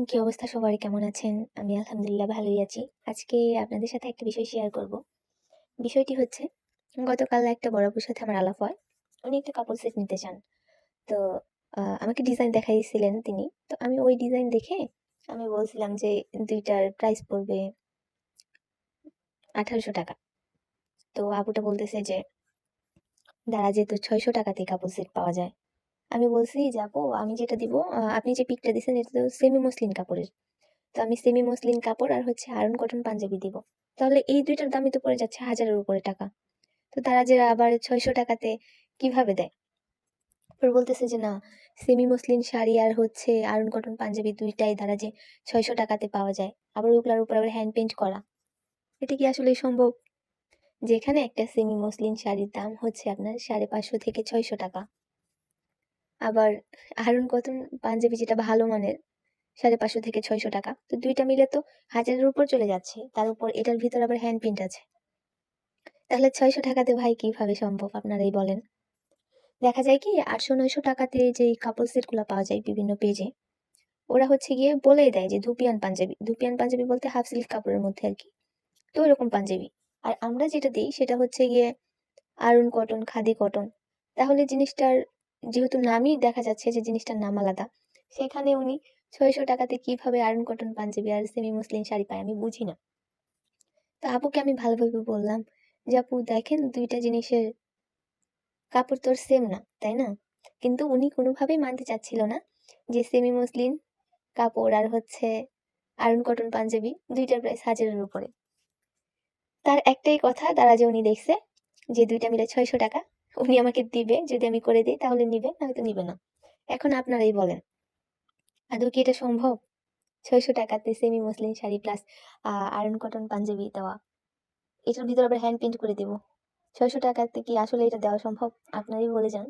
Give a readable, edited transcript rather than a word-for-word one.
কি অবস্থা সবার? কেমন আছেন? আমি আলহামদুলিল্লাহ ভালোই আছি। আজকে আপনাদের সাথে একটা বিষয় শেয়ার করব। বিষয়টি হচ্ছে, গতকাল একটা বড় আপুর সাথে আমার আলাপ হয়। উনি একটা কাপড় সেট নিতে চান। তো আমাকে ডিজাইন দেখাইছিলেন তিনি। তো আমি ওই ডিজাইন দেখে আমি বলছিলাম যে ২ টার প্রাইস পড়বে ৳১৮০০। তো আপুটা বলতেছে যে দারাজে তো ৳৬০০ কাপড় সেট পাওয়া যায়। আমি বলছি যে, "আপু আমি যেটা দিব আপনি যে পিকটা দিছেন এটা তো সেমি মসলিন কাপড়ের। তো আমি সেমি মসলিন কাপড় আর হচ্ছে আড়ং কটন পাঞ্জাবি দিব। তাহলে এই ২ টার দামই তো পড়ে যাচ্ছে ১,০০০ এর উপরে টাকা। তো তারা যে আবার ৳৬০০ কিভাবে দেয়?" পরে বলতেছে যে, "না, সেমি মসলিন শাড়ি আর হচ্ছে আড়ং কটন পাঞ্জাবি ২ টাই দারাজে ৳৬০০ পাওয়া যায়। আবার ওগুলার উপর আবার হ্যান্ড পেইন্ট করা। এটা কি আসলেই সম্ভব?" যেখানে একটা সেমি মসলিন শাড়ির দাম হচ্ছে আপনার ৳৫৫০ থেকে ৳৬০০। আবার আড়ং কটন পাঞ্জাবি যেটা ভালো মানের ৳৫৫০ থেকে ৳৬০০। তো ২ টা মিলে তো ১,০০০ এর উপর চলে যাচ্ছে। তার উপর এটার ভিতর আবার হ্যান্ড প্রিন্ট আছে। তাহলে ৳৬০০ ভাই কিভাবে সম্ভব আপনারাই বলেন? দেখা যায় কি ৳৮০০-৯০০ যেই কাপড় সেট গুলা পাওয়া যায় বিভিন্ন পেজে, ওরা হচ্ছে গিয়ে বলেই দেয় যে ধুপিয়ান পাঞ্জাবি। ধুপিয়ান পাঞ্জাবি বলতে হাফ সিল্ক কাপড়ের মধ্যে আরকি। তো ওইরকম পাঞ্জাবি। আর আমরা যেটা দেই সেটা হচ্ছে গিয়ে আড়ং কটন, খাদি কটন। তাহলে জিনিসটার যেহেতু নামই দেখা যাচ্ছে যে জিনিসটার নাম আলাদা, সেখানে উনি ৳৬০০ কিভাবে আড়ং কটন পাঞ্জাবি আর সেমি মসলিন শাড়ি পায় আমি বুঝি না। তো আপুকে আমি ভালোভাবে বললাম যে, "আপু দেখেন ২ টা জিনিসের কাপড় তো আর সেম না, তাই না?" কিন্তু উনি কোনোভাবেই মানতে চাচ্ছিল না যে সেমি মসলিন কাপড় আর হচ্ছে আড়ং কটন পাঞ্জাবি ২ টার প্রাইস ১,০০০ এর উপরে। তার একটাই কথা তারা যে উনি দেখছে যে ২ টা মিলে ৳৬০০ উনি আমাকে দিবে। যদি আমি করে দেই তাহলে নিবে, নয়তো নিবে না। এখন আপনারাই বলেন, আদৌ কি এটা সম্ভব? ৳৬০০ তে semi muslin sari plus iron cotton Punjabi দেওয়া। এটার ভিতরে আবার হ্যান্ড প্রিন্ট করে দিব। ৳৬০০ তে কি আসলে এটা দেওয়া সম্ভব? আপনারাই বলে যান।